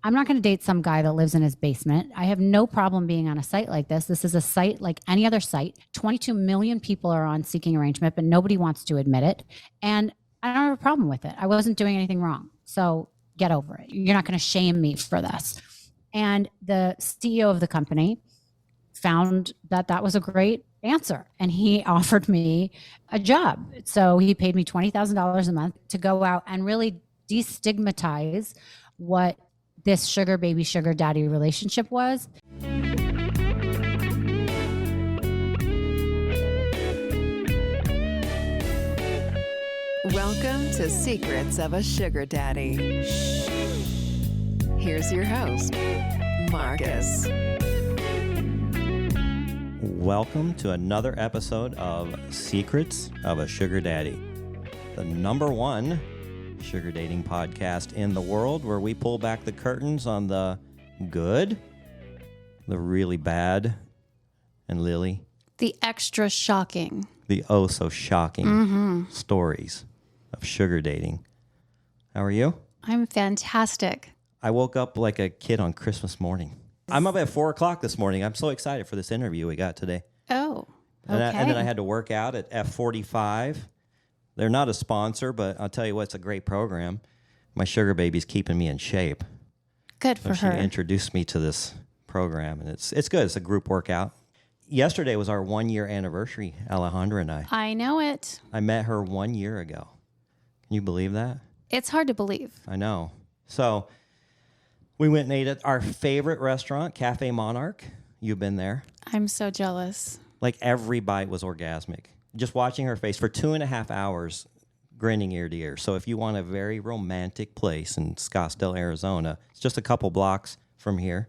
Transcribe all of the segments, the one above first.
I'm not going to date some guy that lives in his basement. I have no problem being on a site like this. This is a site like any other site. 22 million people are on Seeking Arrangement, but nobody wants to admit it. And I don't have a problem with it. I wasn't doing anything wrong. So get over it. You're not going to shame me for this. And the CEO of the company found that that was a great answer. And he offered me a job. So he paid me $20,000 a month to go out and really destigmatize what this sugar baby, sugar daddy relationship was. Welcome to Secrets of a Sugar Daddy. Here's your host, Marcus. Welcome to another episode of Secrets of a Sugar Daddy, the #1 sugar dating podcast in the world, where we pull back the curtains on the good, the really bad, and Lily, the extra shocking, the oh so shocking stories of sugar dating. How are you? I'm fantastic. I woke up like a kid on Christmas morning. I'm up at 4 o'clock this morning. I'm so excited for this interview we got today. Oh, okay. And then I had to work out at F45. They're not a sponsor, but I'll tell you what, it's a great program. My sugar baby's keeping me in shape. Good for her. She introduced me to this program, and it's good. It's a group workout. Yesterday was our 1-year anniversary, Alejandra and I. I know it. I met her 1 year ago. Can you believe that? It's hard to believe. I know. So we went and ate at our favorite restaurant, Cafe Monarch. You've been there. I'm so jealous. Like every bite was orgasmic. Just watching her face for 2.5 hours, grinning ear to ear. So if you want a very romantic place in Scottsdale, Arizona, it's just a couple blocks from here.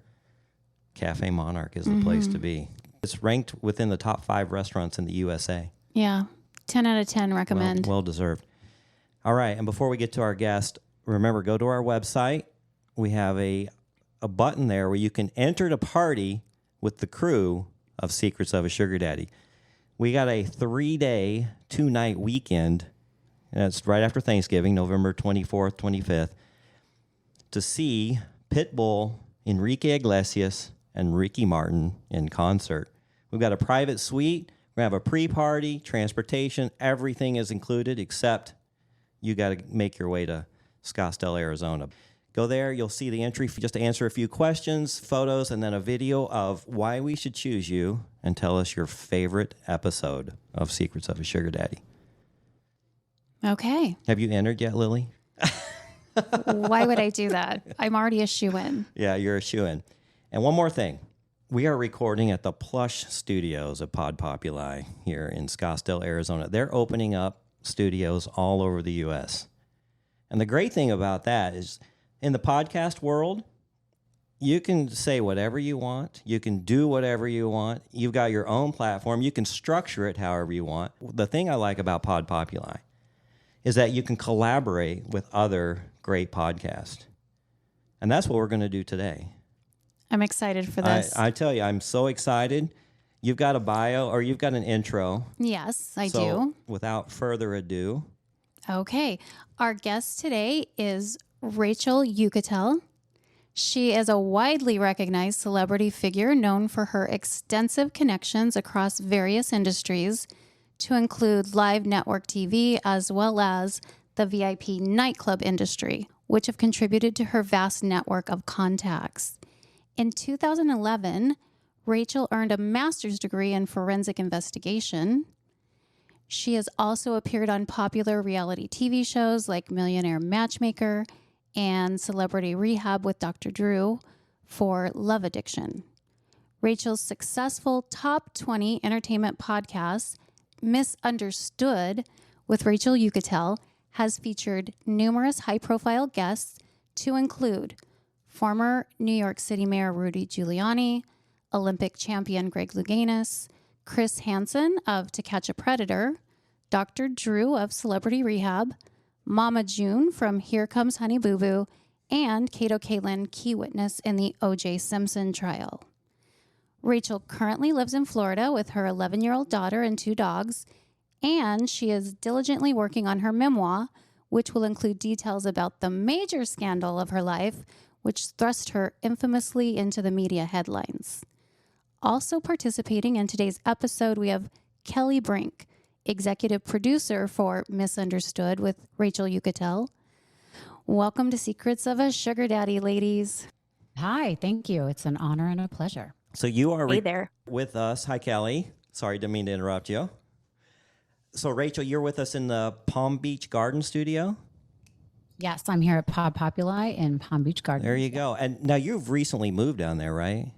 Cafe Monarch is the place to be. It's ranked within the top 5 restaurants in the USA. Yeah, 10 out of 10 recommend. Well deserved. All right, and before we get to our guest, remember, go to our website. We have a button there where you can enter to party with the crew of Secrets of a Sugar Daddy. We got a 3-day, 2-night weekend, and it's right after Thanksgiving, November 24th, 25th, to see Pitbull, Enrique Iglesias, and Ricky Martin in concert. We've got a private suite. We're going to have a pre-party, transportation. Everything is included except you got to make your way to Scottsdale, Arizona. Go there. You'll see the entry just to answer a few questions, photos, and then a video of why we should choose you, and tell us your favorite episode of Secrets of a Sugar Daddy. Okay. Have you entered yet, Lily? Why would I do that? I'm already a shoo-in. Yeah, you're a shoo-in. And one more thing. We are recording at the Plush Studios of Pod Populi here in Scottsdale, Arizona. They're opening up studios all over the U.S. And the great thing about that is, in the podcast world, you can say whatever you want. You can do whatever you want. You've got your own platform. You can structure it however you want. The thing I like about Pod Populi is that you can collaborate with other great podcasts. And that's what we're going to do today. I'm excited for this. I tell you, I'm so excited. You've got a bio, or you've got an intro. Yes, I So, do. without further ado. Okay. Our guest today is Rachel Uchitel. She is a widely recognized celebrity figure known for her extensive connections across various industries, to include live network TV as well as the VIP nightclub industry, which have contributed to her vast network of contacts. In 2011, Rachel earned a master's degree in forensic investigation. She has also appeared on popular reality TV shows like Millionaire Matchmaker and Celebrity Rehab with Dr. Drew for love addiction. Rachel's successful top 20 entertainment podcast, Misunderstood with Rachel Uchitel, has featured numerous high-profile guests, to include former New York City Mayor Rudy Giuliani, Olympic champion Greg Louganis, Chris Hansen of To Catch a Predator, Dr. Drew of Celebrity Rehab, Mama June from Here Comes Honey Boo Boo, and Kato Kaelin, key witness in the O.J. Simpson trial. Rachel currently lives in Florida with her 11-year-old daughter and 2 dogs, and she is diligently working on her memoir, which will include details about the major scandal of her life which thrust her infamously into the media headlines. Also participating in today's episode, we have Kelli Brink, executive producer for Misunderstood with Rachel Uchitel. Welcome to Secrets of a Sugar Daddy, ladies. Hi, thank you. It's an honor and a pleasure. So you are Hey there. with us. Hi, Kelly. Sorry, didn't mean to interrupt you. So, Rachel, you're with us in the Palm Beach Garden Studio? Yes, I'm here at Pod Populi in Palm Beach Gardens. There you go. And now you've recently moved down there, right?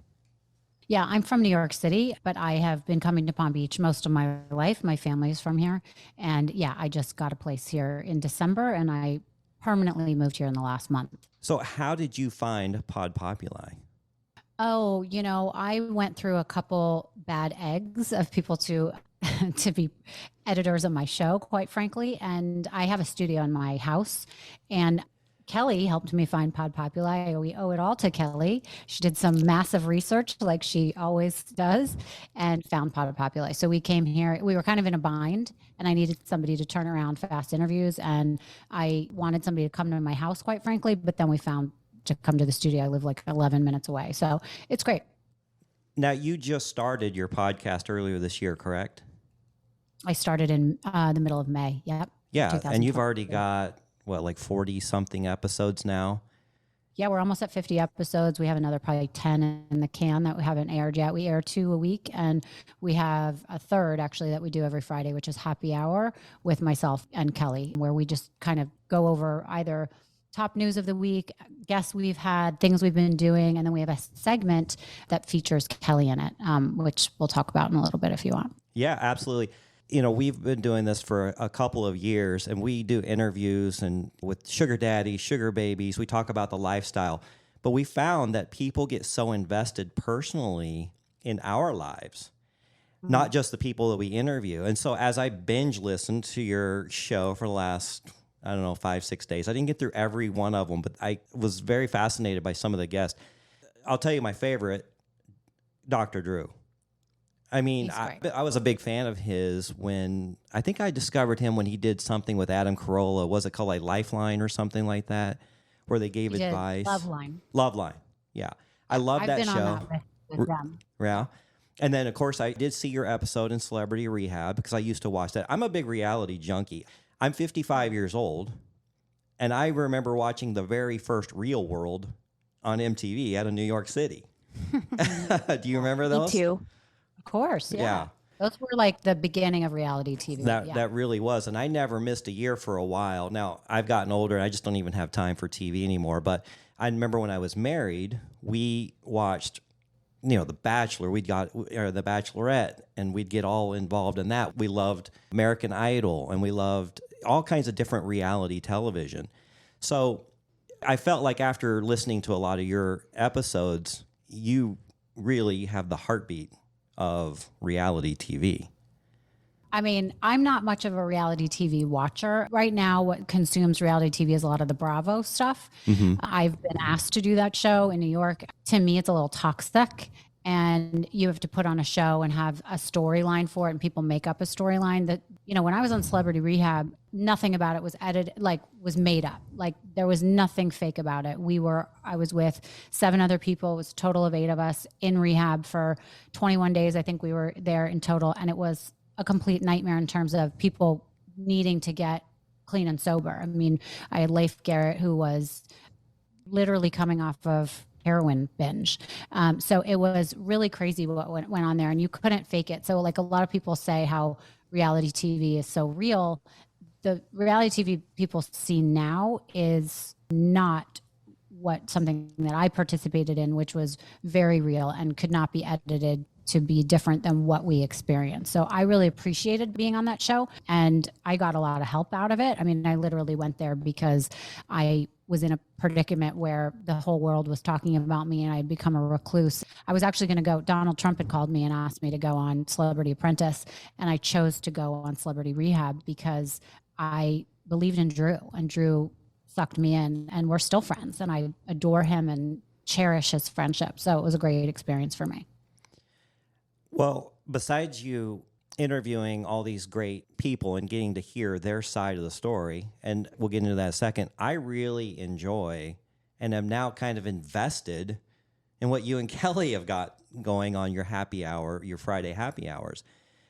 Yeah, I'm from New York City, but I have been coming to Palm Beach most of my life. My family is from here. And yeah, I just got a place here in December and I permanently moved here in the last month. So how did you find Pod Populi? Oh, I went through a couple bad eggs of people to to be editors of my show, quite frankly. And I have a studio in my house. And Kelly helped me find Pod Populi. We owe it all to Kelly. She did some massive research like she always does and found Pod Populi. So we came here. We were kind of in a bind and I needed somebody to turn around fast interviews. And I wanted somebody to come to my house, quite frankly. But then we found to come to the studio. I live like 11 minutes away. So it's great. Now, you just started your podcast earlier this year, correct? I started in the middle of May. Yep. Yeah. And you've 2020. already got, like 40 something episodes now? Yeah, we're almost at 50 episodes. We have another probably 10 in the can that we haven't aired yet. We air 2 a week, and we have a third actually that we do every Friday, which is Happy Hour with myself and Kelly, where we just kind of go over either top news of the week, guests we've had, things we've been doing, and then we have a segment that features Kelly in it, which we'll talk about in a little bit if you want. Yeah, absolutely. We've been doing this for a couple of years, and we do interviews and with sugar daddies, sugar babies. We talk about the lifestyle, but we found that people get so invested personally in our lives, not just the people that we interview. And so as I binge listened to your show for the last, 5-6 days, I didn't get through every one of them, but I was very fascinated by some of the guests. I'll tell you my favorite, Dr. Drew. I mean, I was a big fan of his when I think I discovered him when he did something with Adam Carolla. Was it called like Lifeline or something like that, where they gave advice? Loveline. Yeah, I love that been show. On that with them. Yeah, and then of course I did see your episode in Celebrity Rehab because I used to watch that. I'm a big reality junkie. I'm 55 years old, and I remember watching the very first Real World on MTV out of New York City. Do you remember those? Me too. Of course, yeah. Those were like the beginning of reality TV. That really was. And I never missed a year for a while. Now, I've gotten older and I just don't even have time for TV anymore. But I remember when I was married, we watched, The Bachelor, or The Bachelorette, and we'd get all involved in that. We loved American Idol and we loved all kinds of different reality television. So I felt like after listening to a lot of your episodes, you really have the heartbeat of reality TV. I mean, I'm not much of a reality TV watcher. Right now, what consumes reality TV is a lot of the Bravo stuff. Mm-hmm. I've been asked to do that show in New York. To me, it's a little toxic. And you have to put on a show and have a storyline for it, and people make up a storyline that, when I was on Celebrity Rehab, nothing about it was edited, was made up. There was nothing fake about it. I was with 7 other people. It was a total of 8 of us in rehab for 21 days. I think we were there in total. And it was a complete nightmare in terms of people needing to get clean and sober. I mean, I had Leif Garrett, who was literally coming off of heroin binge. So it was really crazy what went on there, and you couldn't fake it. So a lot of people say how reality TV is so real. The reality TV people see now is not something that I participated in, which was very real and could not be edited to be different than what we experienced. So I really appreciated being on that show, and I got a lot of help out of it. I mean, I literally went there because I was in a predicament where the whole world was talking about me and I had become a recluse. I was actually going to go, Donald Trump had called me and asked me to go on Celebrity Apprentice, and I chose to go on Celebrity Rehab because I believed in Drew, and Drew sucked me in, and we're still friends, and I adore him and cherish his friendship. So it was a great experience for me. Well, besides you interviewing all these great people and getting to hear their side of the story, and we'll get into that in a second, I really enjoy and am now kind of invested in what you and Kelli have got going on your happy hour, your Friday happy hours.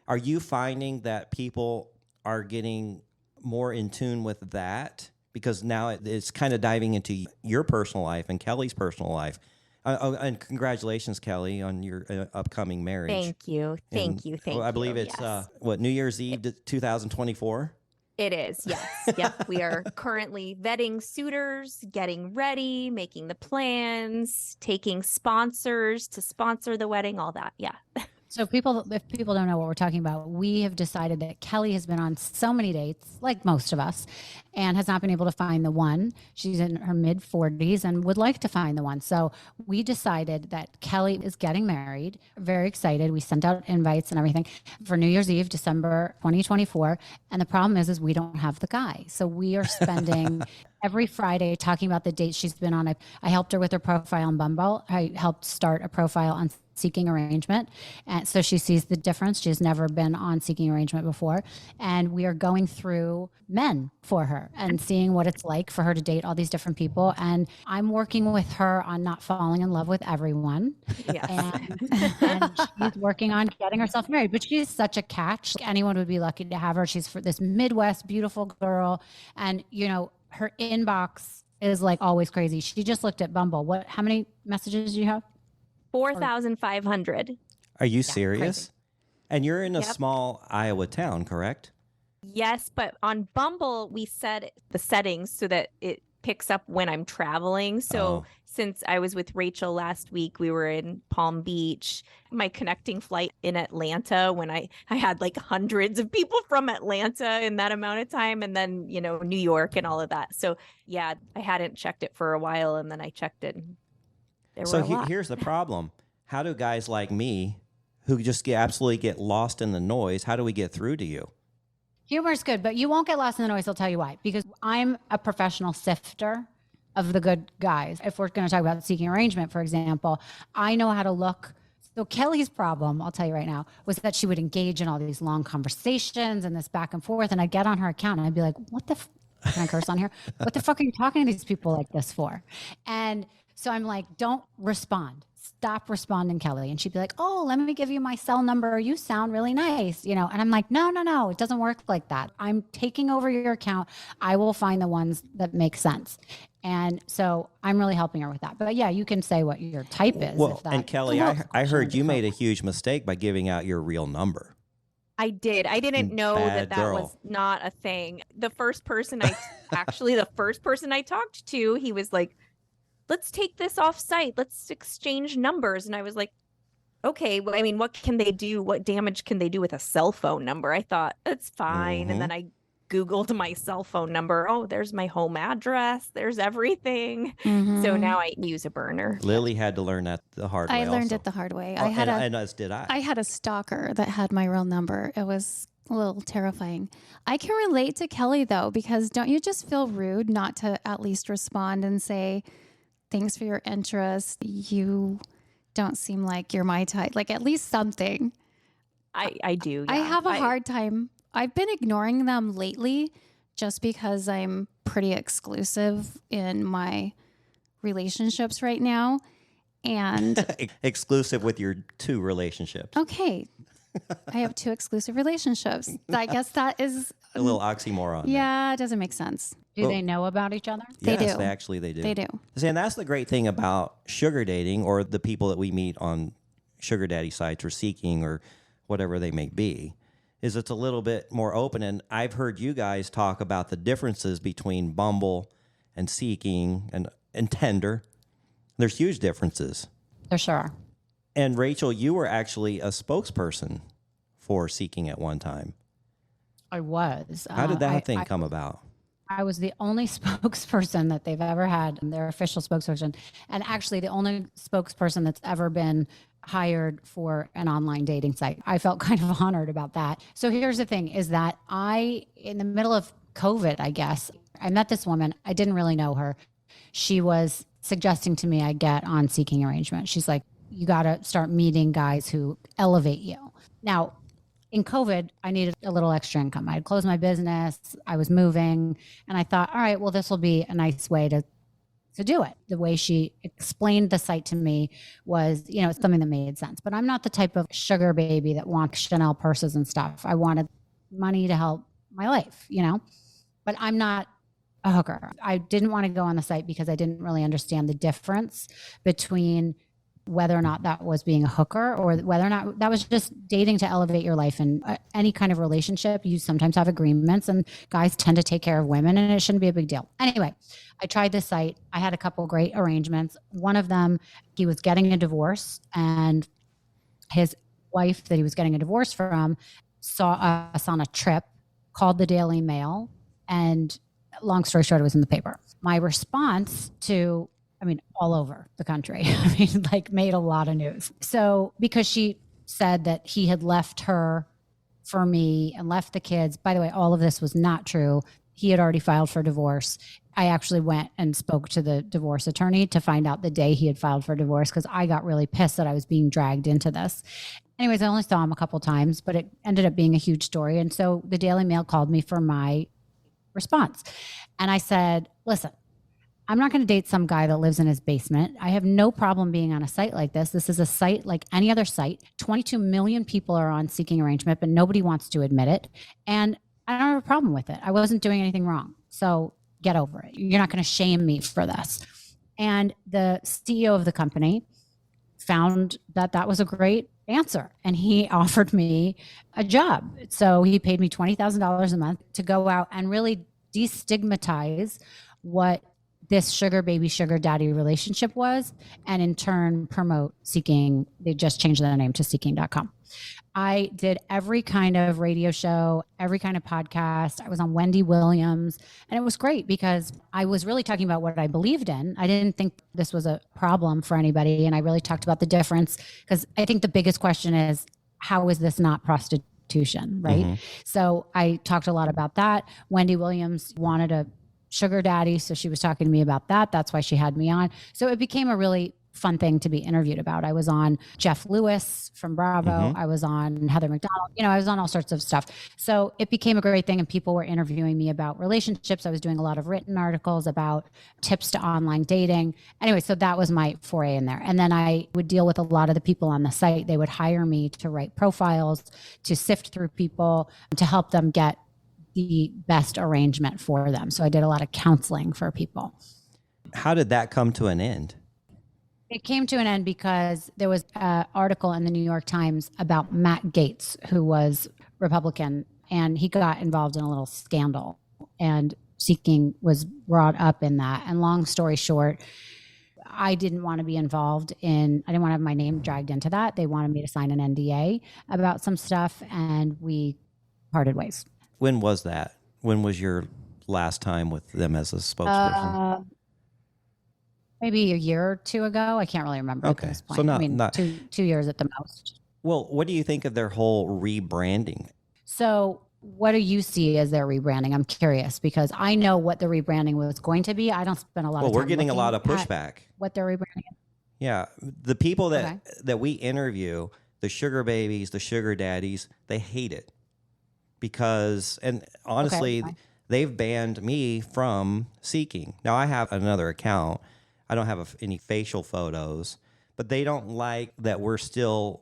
Are you finding that people are getting more in tune with that? Because now it's kind of diving into your personal life and Kelli's personal life. And congratulations, Kelli, on your upcoming marriage. Thank you. Thank you. I believe it's, yes. New Year's Eve 2024? It is, yes. Yep. We are currently vetting suitors, getting ready, making the plans, taking sponsors to sponsor the wedding, all that. Yeah. So if people don't know what we're talking about, we have decided that Kelli has been on so many dates, like most of us, and has not been able to find the one. She's in her mid 40s and would like to find the one. So we decided that Kelli is getting married. Very excited. We sent out invites and everything for New Year's Eve, December 2024. And the problem is we don't have the guy. So we are spending every Friday talking about the dates she's been on. I helped her with her profile on Bumble. I helped start a profile on Seeking Arrangement. And so she sees the difference. She's never been on Seeking Arrangement before. And we are going through men for her and seeing what it's like for her to date all these different people. And I'm working with her on not falling in love with everyone. Yes. And she's working on getting herself married. But she's such a catch. Anyone would be lucky to have her. She's for this Midwest, beautiful girl. And, you know, her inbox is like always crazy. She just looked at Bumble. How many messages do you have? 4,500. Are you serious? crazy. And you're in a Yep. small Iowa town, correct? Yes, but on Bumble, we set the settings so that it picks up when I'm traveling. So Oh. since I was with Rachel last week, we were in Palm Beach. My connecting flight in Atlanta when I had like hundreds of people from Atlanta in that amount of time. And then, you know, New York and all of that. So yeah, I hadn't checked it for a while. And then I checked it. And there So were a lot. here's the problem. How do guys like me who just absolutely get lost in the noise, how do we get through to you? Humor is good, but you won't get lost in the noise. I'll tell you why. Because I'm a professional sifter of the good guys. If we're going to talk about Seeking Arrangement, for example, I know how to look. So Kelli's problem, I'll tell you right now, was that she would engage in all these long conversations and this back and forth. And I'd get on her account and I'd be like, what the can I curse on here? What the fuck are you talking to these people like this for? And so I'm like, don't respond. Stop responding, Kelli. And she'd be like, oh, let me give you my cell number. You sound really nice, you know? And I'm like, no, it doesn't work like that. I'm taking over your account. I will find the ones that make sense. And so I'm really helping her with that. But yeah, you can say what your type is. Well, if that, and Kelli, I heard you made a huge mistake by giving out your real number. I did. I didn't know Bad that girl. was not a thing. The first person I talked to, he was like, let's take this off site. Let's exchange numbers. And I was like, okay, well, I mean, what can they do? What damage can they do with a cell phone number? I thought that's fine. And then I Googled my cell phone number. Oh, there's my home address. There's everything. So now I use a burner. Lily had to learn that the hard way. I learned also. it the hard way. Oh, and as did I. I had a stalker that had my real number. It was a little terrifying. I can relate to Kelli though, because don't you just feel rude not to at least respond and say, thanks for your interest. You don't seem like you're my type. Like at least something. I do. I yeah. have a hard time. I've been ignoring them lately just because I'm pretty exclusive in my relationships right now. And Exclusive with your 2 relationships. okay, I have 2 exclusive relationships. I guess that is, A little oxymoron. there. yeah, it doesn't make sense. Do they know about each other? They Yes, do. they do. They do. See, and that's the great thing about sugar dating or the people that we meet on sugar daddy sites or Seeking or whatever they may be, is it's a little bit more open. And I've heard you guys talk about the differences between Bumble and Seeking and Tinder. There's huge differences. There sure are. And Rachel, you were actually a spokesperson for Seeking at one time. I was. How did that thing come about? I was the only spokesperson that they've ever had, their official spokesperson, and actually the only spokesperson that's ever been hired for an online dating site. I felt kind of honored about that. So here's the thing is that in the middle of COVID, I guess, I met this woman. I didn't really know her. She was suggesting to me I get on Seeking Arrangement. She's like, you got to start meeting guys who elevate you. Now, in COVID, I needed a little extra income. I had closed my business. I was moving. And I thought, all right, well, this will be a nice way to to do it. The way she explained the site to me was, it's something that made sense. But I'm not the type of sugar baby that wants Chanel purses and stuff. I wanted money to help my life, but I'm not a hooker. I didn't want to go on the site because I didn't really understand the difference between whether or not that was being a hooker or whether or not that was just dating to elevate your life. And any kind of relationship, you sometimes have agreements, and guys tend to take care of women, and it shouldn't be a big deal. Anyway, I tried this site. I had a couple great arrangements. One of them, he was getting a divorce, and his wife that he was getting a divorce from saw us on a trip, called the Daily Mail, and long story short, it was in the paper. My response to, all over the country, made a lot of news. So because she said that he had left her for me and left the kids, by the way, all of this was not true. He had already filed for divorce. I actually went and spoke to the divorce attorney to find out the day he had filed for divorce, because I got really pissed that I was being dragged into this. Anyways, I only saw him a couple times, but it ended up being a huge story. And so the Daily Mail called me for my response. And I said, listen, I'm not going to date some guy that lives in his basement. I have no problem being on a site like this. This is a site like any other site. 22 million people are on Seeking Arrangement, but nobody wants to admit it. And I don't have a problem with it. I wasn't doing anything wrong. So get over it. You're not going to shame me for this. And the CEO of the company found that that was a great answer, and he offered me a job. So he paid me $20,000 a month to go out and really destigmatize what this sugar baby, sugar daddy relationship was, and in turn promote Seeking. They just changed their name to Seeking.com. I did every kind of radio show, every kind of podcast. I was on Wendy Williams, and it was great because I was really talking about what I believed in. I didn't think this was a problem for anybody, and I really talked about the difference, because I think the biggest question is, how is this not prostitution, right? Mm-hmm. So I talked a lot about that. Wendy Williams wanted a sugar daddy, so she was talking to me about that. That's why she had me on. So it became a really fun thing to be interviewed about. I was on Jeff Lewis from Bravo. Mm-hmm. I was on Heather McDonald. I was on all sorts of stuff. So it became a great thing, and people were interviewing me about relationships. I was doing a lot of written articles about tips to online dating. Anyway, so that was my foray in there. And then I would deal with a lot of the people on the site. They would hire me to write profiles, to sift through people, to help them get the best arrangement for them. So I did a lot of counseling for people. How did that come to an end? It came to an end because there was an article in the New York Times about Matt Gaetz, who was Republican, and he got involved in a little scandal, and Seeking was brought up in that. And long story short, I didn't want to be involved in, I didn't want to have my name dragged into that. They wanted me to sign an NDA about some stuff, and we parted ways. When was that? When was your last time with them as a spokesperson? Maybe a year or two ago. I can't really remember Okay. at this point. So not 2 years at the most. Well, what do you think of their whole rebranding? So what do you see as their rebranding? I'm curious, because I know what the rebranding was going to be. I don't spend a lot of time. Well, we're getting a lot of looking at pushback. what they're rebranding. Yeah. The people that we interview, the sugar babies, the sugar daddies, they hate it. Because, and honestly, fine. they've banned me from Seeking. Now, I have another account. I don't have any facial photos, but they don't like that we're still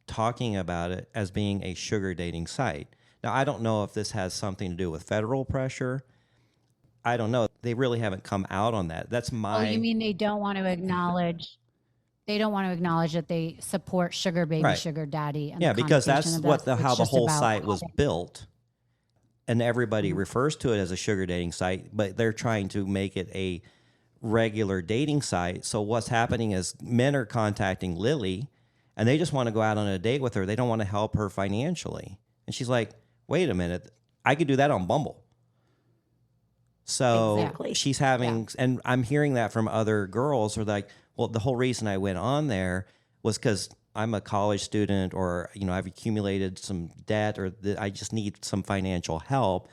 talking about it as being a sugar dating site. Now, I don't know if this has something to do with federal pressure. I don't know. They really haven't come out on that. That's my... Oh, you mean they don't want to acknowledge... They don't want to acknowledge that they support sugar baby, Right. sugar daddy. And Yeah, the because connotation that's of that. how It's the just whole about site was how they- built. And everybody refers to it as a sugar dating site, but they're trying to make it a regular dating site. So what's happening is men are contacting Lily, and they just want to go out on a date with her. They don't want to help her financially. And she's like, wait a minute, I could do that on Bumble. So Exactly. she's having, and I'm hearing that from other girls who are like, well, the whole reason I went on there was because I'm a college student, or, I've accumulated some debt, or I just need some financial help.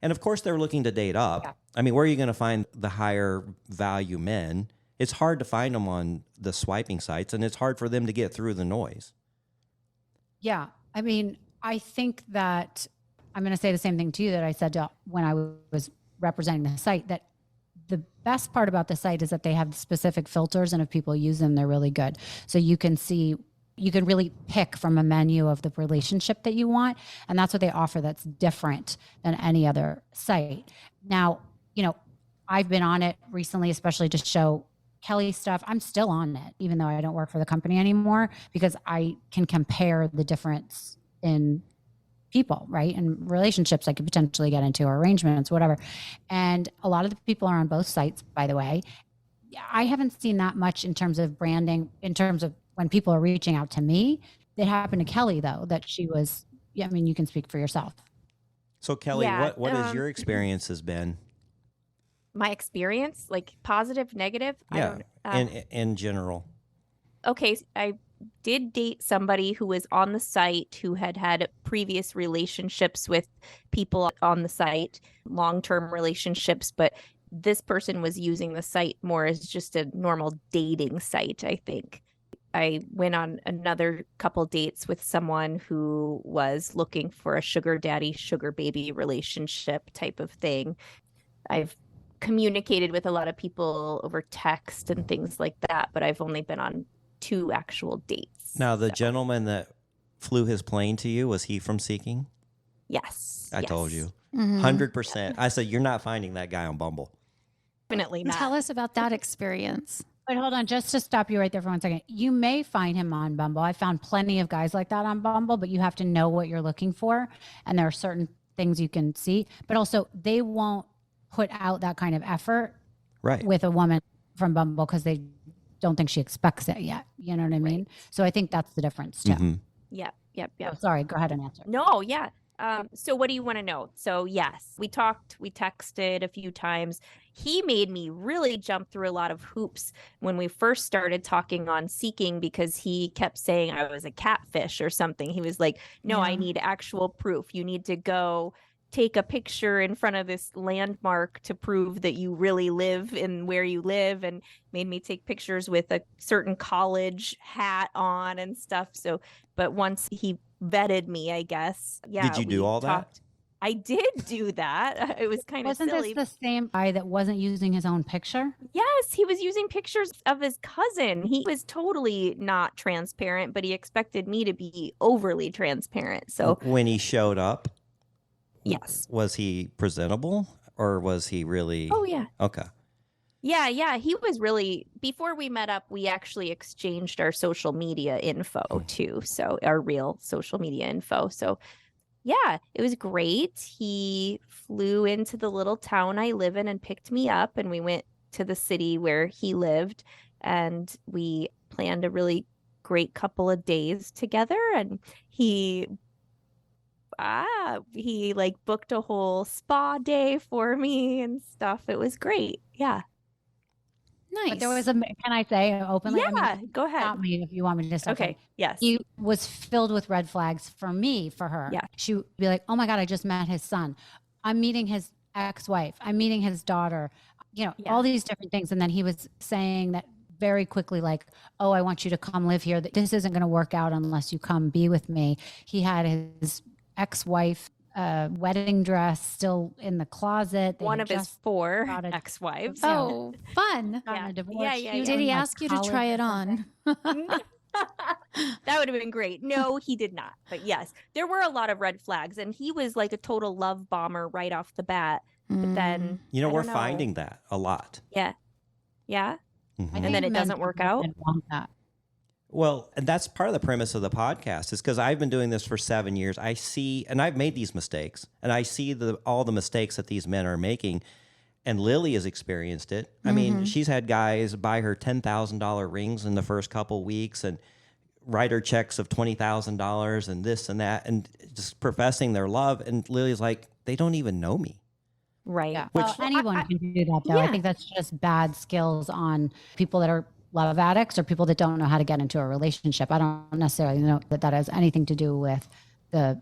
And of course, they're looking to date up. Yeah. I mean, where are you going to find the higher value men? It's hard to find them on the swiping sites, and it's hard for them to get through the noise. Yeah. I mean, I think that I'm going to say the same thing to you that I said when I was representing the site, that the best part about the site is that they have specific filters, and if people use them, they're really good. So you can really pick from a menu of the relationship that you want. And that's what they offer that's different than any other site. Now, I've been on it recently, especially to show Kelly stuff. I'm still on it, even though I don't work for the company anymore, because I can compare the difference in people, right? And relationships I could potentially get into, or arrangements, whatever. And a lot of the people are on both sites, by the way. I haven't seen that much in terms of branding, in terms of when people are reaching out to me. It happened to Kelly, though, that she was, you can speak for yourself. So Kelly, Yeah, what has your experience has been? My experience, like positive, negative? Yeah, in general. Okay, I did date somebody who was on the site who had previous relationships with people on the site, long-term relationships, but this person was using the site more as just a normal dating site, I think. I went on another couple dates with someone who was looking for a sugar daddy, sugar baby relationship type of thing. I've communicated with a lot of people over text and things like that, but I've only been on 2 actual dates. Now, the gentleman that flew his plane to you, was he from Seeking? Yes. I told you. Mhm. 100%. I said, you're not finding that guy on Bumble. Definitely not. Tell us about that experience. But hold on, just to stop you right there for 1 second. You may find him on Bumble. I found plenty of guys like that on Bumble, but you have to know what you're looking for. And there are certain things you can see, but also they won't put out that kind of effort Right. with a woman from Bumble because they don't think she expects it yet. You know what I mean? So I think that's the difference too. Mhm. Yep. Oh, sorry, go ahead and answer. No, yeah. So what do you want to know? So yes, we texted a few times. He made me really jump through a lot of hoops when we first started talking on Seeking, because he kept saying I was a catfish or something. He was like, no, I Yeah. need actual proof. You need to go take a picture in front of this landmark to prove that you really live in where you live, and made me take pictures with a certain college hat on and stuff. So, but once he vetted me, I guess. Yeah. Did you do we all that? talked. I did do that. It was kind of Wasn't silly. this the same guy that wasn't using his own picture? Yes, he was using pictures of his cousin. He was totally not transparent, but he expected me to be overly transparent. So, When he showed up, yes. was he presentable, or was he really? Oh, yeah. Okay. Yeah. He was really, before we met up, we actually exchanged our social media info too. So, our real social media info. So, yeah, it was great. He flew into the little town I live in and picked me up, and we went to the city where he lived, and we planned a really great couple of days together. And he like booked a whole spa day for me and stuff. It was great. Yeah. Nice. But there was can I say openly? Yeah, I mean, go ahead. stop me if you want me to stop. Okay. Yes. He was filled with red flags for me, for her. Yeah. She would be like, oh my God, I just met his son. I'm meeting his ex-wife. I'm meeting his daughter, Yeah. all these different things. And then he was saying that very quickly, like, oh, I want you to come live here. This isn't going to work out unless you come be with me. He had his ex-wife wedding dress still in the closet. They One had of his just 4 got a- ex-wives. Oh, fun. gotten Yeah. a divorce. Yeah, She yeah, was yeah. Did in, he like, ask you to college try or it something. on? That would have been great. No, he did not. But yes, there were a lot of red flags, and he was like a total love bomber right off the bat. But then, You know, I we're don't know. finding that a lot. Yeah. I Mhm. And then think it men doesn't work don't out? want that. Well, and that's part of the premise of the podcast, is because I've been doing this for 7 years. I see, and I've made these mistakes, and I see all the mistakes that these men are making. And Lily has experienced it. I mean, she's had guys buy her $10,000 rings in the first couple weeks and write her checks of $20,000 and this and that, and just professing their love. And Lily's like, they don't even know me. Right. Yeah. Which- Well, anyone can do that, though. I Yeah. think that's just bad skills on people that are love addicts or people that don't know how to get into a relationship. I don't necessarily know that that has anything to do with the,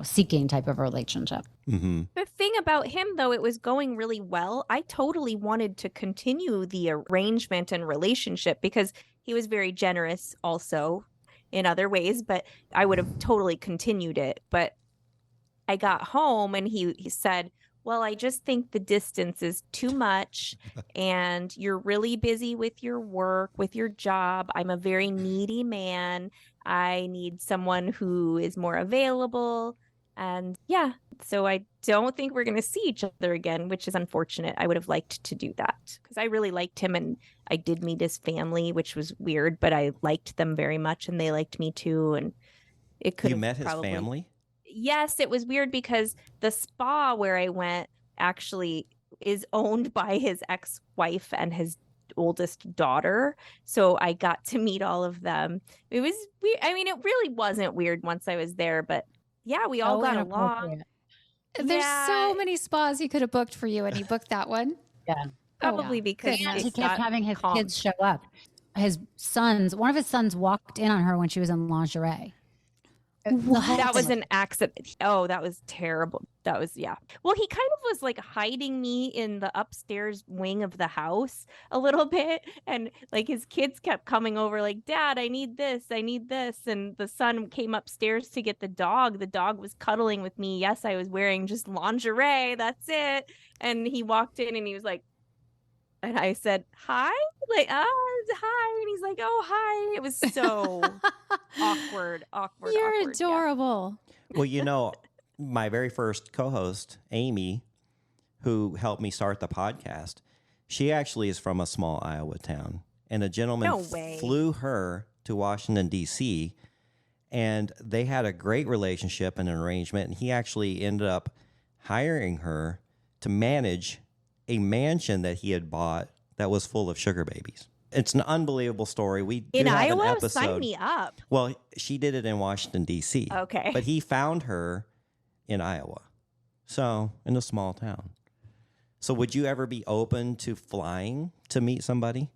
seeking type of relationship. Mm-hmm. The thing about him, though, it was going really well. I totally wanted to continue the arrangement and relationship because he was very generous also in other ways, but I would have totally continued it. But I got home and he said, well, I just think the distance is too much and you're really busy with your work, with your job. I'm a very needy man. I need someone who is more available. And yeah, so I don't think we're going to see each other again, which is unfortunate. I would have liked to do that because I really liked him and I did meet his family, which was weird, but I liked them very much and they liked me too. And it could You have met his probably family? Yes, it was weird because the spa where I went actually is owned by his ex-wife and his oldest daughter. So I got to meet all of them. It was weird. I mean, it really wasn't weird once I was there, but yeah, we all So got along. inappropriate. There's so Yeah. many spas he could have booked for you, and he booked that one. Yeah. Probably yeah. because Goodness. And he it kept got having his calm. kids show up. One of his sons walked in on her when she was in lingerie. The whole That was thing an accident. Oh, that was terrible. That was, yeah. Well, he kind of was like hiding me in the upstairs wing of the house a little bit. And like his kids kept coming over, like, Dad, I need this. I need this. And the son came upstairs to get the dog. The dog was cuddling with me. Yes, I was wearing just lingerie. That's it. And he walked in and he was like, and I said, hi, like, hi. And he's like, oh, hi. It was so awkward. You're Yeah. adorable. Well, you know, my very first co-host, Amy, who helped me start the podcast, she actually is from a small Iowa town. And a gentleman No way. flew her to Washington, D.C., and they had a great relationship and an arrangement. And he actually ended up hiring her to manage a mansion that he had bought that was full of sugar babies. It's an unbelievable story. We do In have Iowa, an episode. sign me up. Well, she did it in Washington, D.C. Okay. But he found her in Iowa. So, in a small town. So, would you ever be open to flying to meet somebody?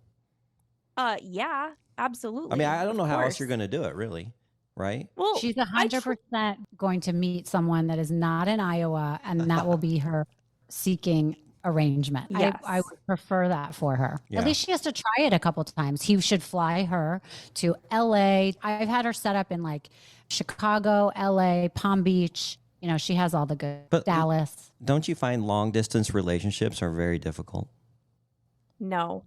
Yeah, absolutely. I mean, I don't of know how else course. you're going to do it, really. Right? Well, She's I tr- 100% going to meet someone that is not in Iowa, and that will be her seeking arrangement. Yes. I would prefer that for her. Yeah. At least she has to try it a couple times. He should fly her to LA. I've had her set up in like Chicago, LA, Palm Beach. You know, she has all the good. But- Dallas. Don't you find long distance relationships are very difficult? No,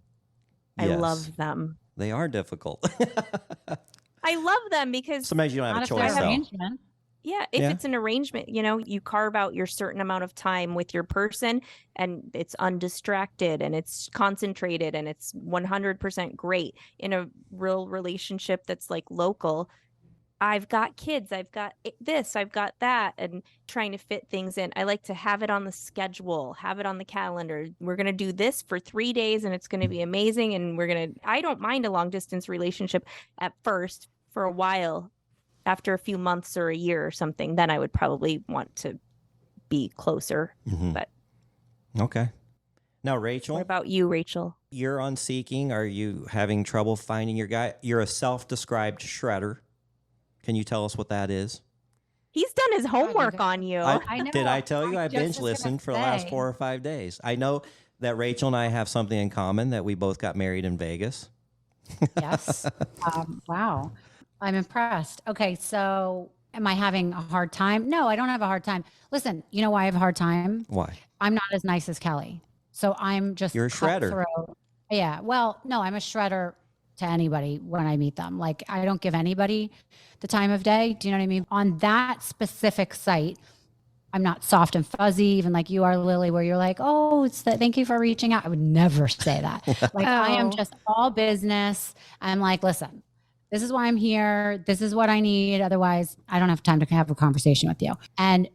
I Yes. love them. They are difficult. I love them because Sometimes you don't have Not a if they're choice, though. arrangement. yeah, if Yeah. it's an arrangement, you know, you carve out your certain amount of time with your person and it's undistracted and it's concentrated and it's 100% great. In a real relationship that's like local, I've got kids, I've got this, I've got that, and trying to fit things in. I like to have it on the schedule, have it on the calendar. We're going to do this for 3 days and it's going to be amazing. And I don't mind a long distance relationship at first. For a while, after a few months or a year or something, then I would probably want to be closer. Mhm. But Okay. Now, what Rachel, about you, Rachel? you're on Seeking. Are you having trouble finding your guy? You're a self-described shredder. Can you tell us what that is? He's done his homework got- on you. I know. Did I tell you I just was binge gonna listened for the last say. 4 or 5 days? I know that Rachel and I have something in common, that we both got married in Vegas. Yes. Wow. I'm impressed. Okay. So am I having a hard time? No, I don't have a hard time. Listen, you know why I have a hard time? Why? I'm not as nice as Kelly. So I'm just You're a shredder. cutthroat. Yeah. Well, no, I'm a shredder to anybody when I meet them. Like I don't give anybody the time of day. Do you know what I mean? On that specific site, I'm not soft and fuzzy, even like you are, Lily, where you're like, oh, thank you for reaching out. I would never say that. Like I am Oh. just all business. I'm like, listen, this is why I'm here. This is what I need. Otherwise, I don't have time to have a conversation with you. And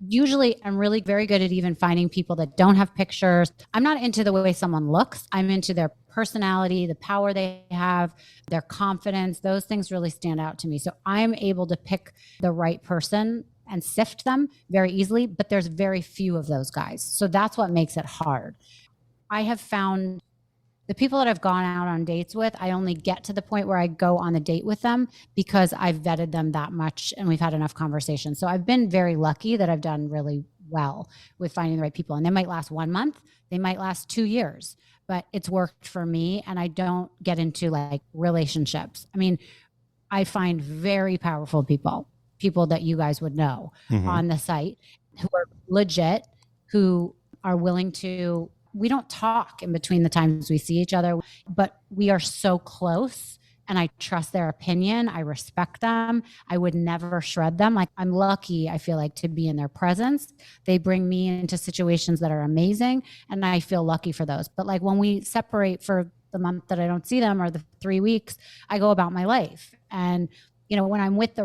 usually I'm really very good at even finding people that don't have pictures. I'm not into the way someone looks. I'm into their personality, the power they have, their confidence. Those things really stand out to me. So I'm able to pick the right person and sift them very easily, but there's very few of those guys. So that's what makes it hard. I have found the people that I've gone out on dates with, I only get to the point where I go on the date with them because I've vetted them that much and we've had enough conversation. So I've been very lucky that I've done really well with finding the right people. And they might last 1 month, they might last 2 years, but it's worked for me. And I don't get into like relationships. I mean, I find very powerful people that you guys would know Mhm. on the site who are legit, who are willing to, we don't talk in between the times we see each other, but we are so close and I trust their opinion. I respect them. I would never shred them. Like, I'm lucky, I feel like, to be in their presence. They bring me into situations that are amazing, and I feel lucky for those. But like when we separate for the month that I don't see them or the 3 weeks, I go about my life. And, you know, when I'm with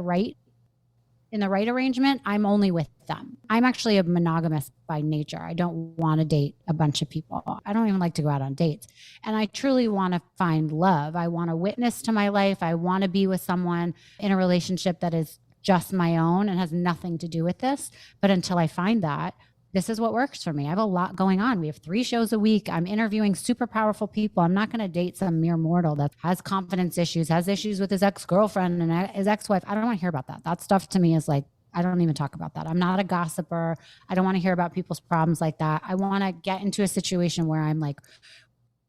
in the right arrangement, I'm only with them. I'm actually a monogamous by nature. I don't want to date a bunch of people. I don't even like to go out on dates. And I truly want to find love. I want a witness to my life. I want to be with someone in a relationship that is just my own and has nothing to do with this. But until I find that, this is what works for me. I have a lot going on. We have 3 shows a week. I'm interviewing super powerful people. I'm not going to date some mere mortal that has confidence issues, has issues with his ex-girlfriend and his ex-wife. I don't want to hear about that. That stuff to me is like, I don't even talk about that. I'm not a gossiper. I don't want to hear about people's problems like that. I want to get into a situation where I'm like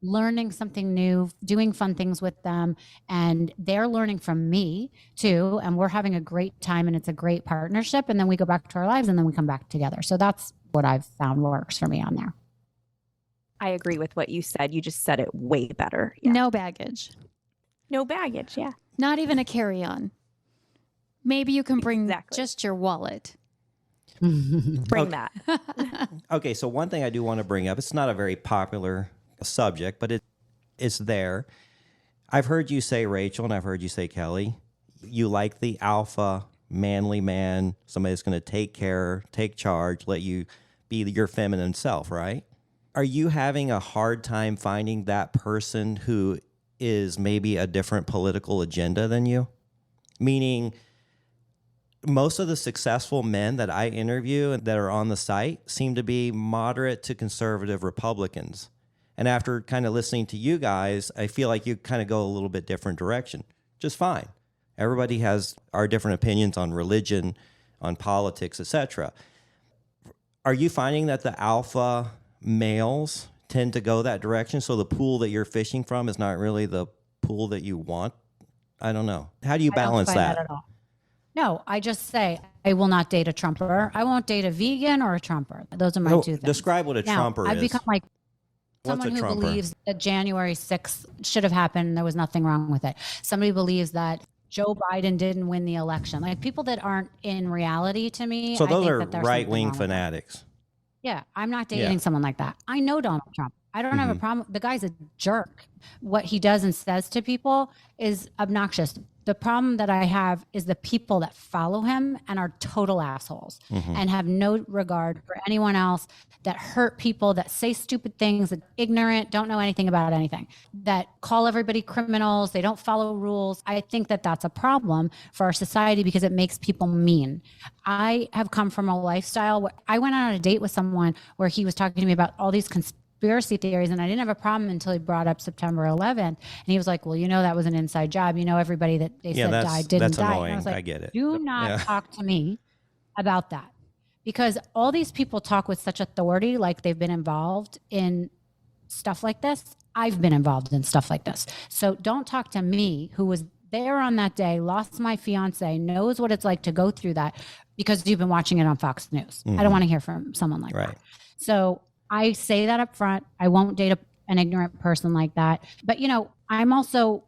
learning something new, doing fun things with them, and they're learning from me too. And we're having a great time and it's a great partnership. And then we go back to our lives and then we come back together. So that's what I've found works for me on there. I agree with what you said. You just said it way better. Yeah. No baggage. No baggage. Yeah. Not even a carry-on. Maybe you can bring Exactly. just your wallet. Bring that. Okay, so one thing I do want to bring up, it's not a very popular subject, but it's there. I've heard you say, Rachel, and I've heard you say, Kelli, you like the alpha, manly man, somebody that's going to take care, take charge, let you be your feminine self, right? Are you having a hard time finding that person who is maybe a different political agenda than you? Meaning, most of the successful men that I interview and that are on the site seem to be moderate to conservative Republicans. And after kind of listening to you guys, I feel like you kind of go a little bit different direction. Just fine. Everybody has our different opinions on religion, on politics, etc. Are you finding that the alpha males tend to go that direction? So the pool that you're fishing from is not really the pool that you want? I don't know. How do you balance I don't find that? at all. No, I just say I will not date a Trumper. I won't date a vegan or a Trumper. Those are my two things. Describe what a Now, Trumper I've is. become like What's someone a who Trumper? believes that January 6th should have happened. There was nothing wrong with it. Somebody believes that Joe Biden didn't win the election. Like people that aren't in reality to me. So I those think are that there's right-wing something wrong with that. fanatics. Yeah, I'm not dating someone like that. I know Donald Trump. I don't have a problem. The guy's a jerk. What he does and says to people is obnoxious. The problem that I have is the people that follow him and are total assholes and have no regard for anyone else, that hurt people, that say stupid things, that ignorant, don't know anything about anything, that call everybody criminals. They don't follow rules. I think that that's a problem for our society because it makes people mean. I have come from a lifestyle where I went on a date with someone where he was talking to me about all these conspiracy theories, and I didn't have a problem until he brought up September 11th, and he was like, well, you know, that was an inside job. You know, everybody that they said died didn't that's die. annoying. And I was like, I get it. do not talk to me about that, because all these people talk with such authority, like they've been involved in stuff like this. I've been involved in stuff like this. So don't talk to me, who was there on that day, lost my fiance, knows what it's like to go through that, because you've been watching it on Fox News. I don't want to hear from someone like that. So I say that up front. I won't date an ignorant person like that. But, you know, I'm also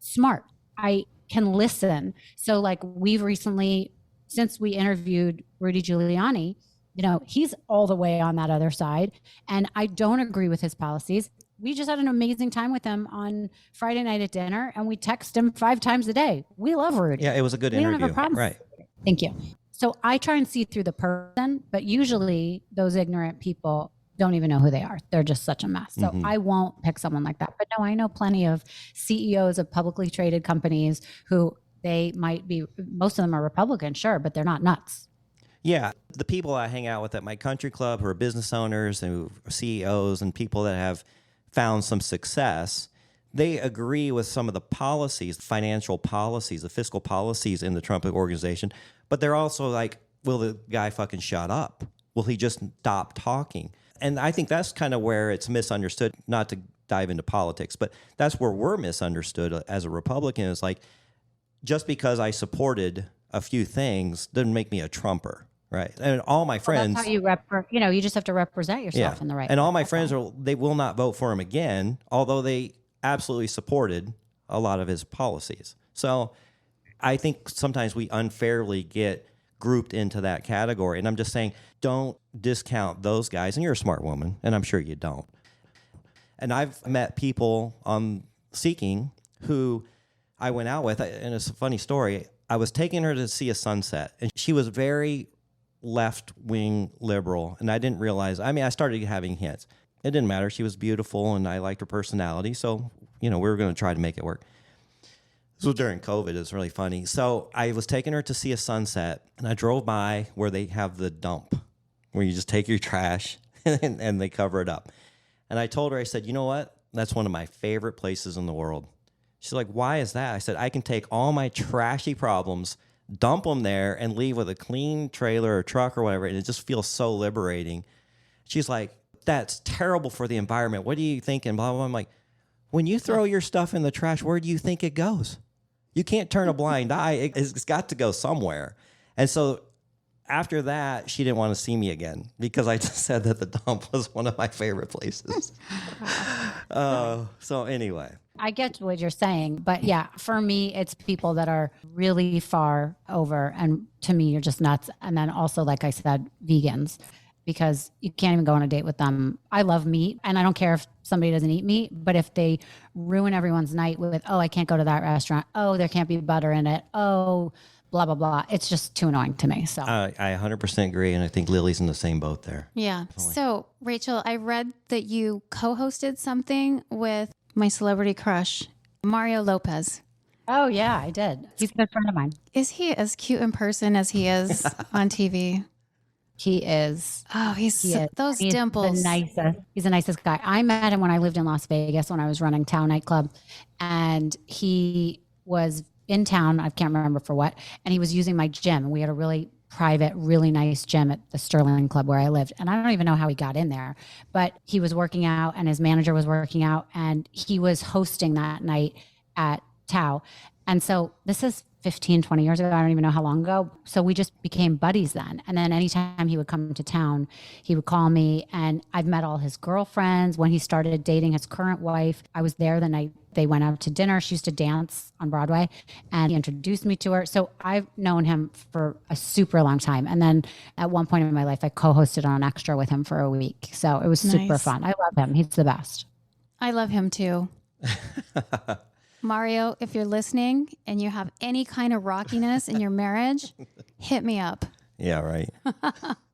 smart. I can listen. So like we've recently, since we interviewed Rudy Giuliani, you know, he's all the way on that other side. And I don't agree with his policies. We just had an amazing time with him on Friday night at dinner, and we text him 5 times a day. We love Rudy. Yeah, it was a good We interview. don't have a problem. Right. Thank you. So I try and see through the person, but usually those ignorant people don't even know who they are. They're just such a mess. So I won't pick someone like that. But no, I know plenty of CEOs of publicly traded companies who they might be, most of them are Republican, sure, but they're not nuts. Yeah, the people I hang out with at my country club who are business owners and CEOs and people that have found some success, they agree with some of the policies, financial policies, the fiscal policies in the Trump organization, but they're also like, will the guy fucking shut up? Will he just stop talking? And I think that's kind of where it's misunderstood, not to dive into politics, but that's where we're misunderstood as a Republican. Is like, just because I supported a few things doesn't make me a Trumper. Right. And all my friends. That's how you just have to represent yourself in the right And all way. my friends they will not vote for him again, although they absolutely supported a lot of his policies. So I think sometimes we unfairly get grouped into that category. And I'm just saying, don't discount those guys. And you're a smart woman, and I'm sure you don't. And I've met people on Seeking who I went out with, and it's a funny story. I was taking her to see a sunset, and she was very left-wing liberal, and I didn't realize. I mean, I started having hints. It didn't matter. She was beautiful, and I liked her personality, so, we were going to try to make it work. This was during COVID. It was really funny. So I was taking her to see a sunset, and I drove by where they have the dump, where you just take your trash, and they cover it up. And I told her, I said, you know what? That's one of my favorite places in the world. She's like, why is that? I said, I can take all my trashy problems, dump them there, and leave with a clean trailer or truck or whatever, and it just feels so liberating. She's like, that's terrible for the environment. What are you thinking? Blah, blah, blah. I'm like, when you throw your stuff in the trash, where do you think it goes? You can't turn a blind eye. It's got to go somewhere. And so after that, she didn't want to see me again because I just said that the dump was one of my favorite places. So anyway. I get what you're saying, but yeah, for me, it's people that are really far over, and to me, you're just nuts. And then also, like I said, vegans, because you can't even go on a date with them. I love meat, and I don't care if somebody doesn't eat meat, but if they ruin everyone's night with, oh, I can't go to that restaurant. Oh, there can't be butter in it. Oh, blah, blah, blah. It's just too annoying to me. So I 100% agree, and I think Lily's in the same boat there. Yeah. So, Rachel, I read that you co-hosted something with my celebrity crush, Mario Lopez. oh yeah, I did. He's a good friend of mine. Is he as cute in person as he is on TV? He is. Oh, He is. those He's dimples. the nicest. He's the nicest guy. I met him when I lived in Las Vegas when I was running Town nightclub, and he was in town. I can't remember for what, and he was using my gym. We had a really private, really nice gym at the Sterling Club where I lived. And I don't even know how he got in there, but he was working out and his manager was working out, and he was hosting that night at Tao. And so this is 15, 20 years ago. I don't even know how long ago. So we just became buddies then. And then anytime he would come to town, he would call me, and I've met all his girlfriends. When he started dating his current wife, I was there the night they went out to dinner. She used to dance on Broadway, and he introduced me to her. So I've known him for a super long time. And then at one point in my life, I co-hosted on Extra with him for a week. So it was super Nice. fun. I love him. He's the best. I love him too. Mario, if you're listening and you have any kind of rockiness in your marriage, hit me up. Yeah, right.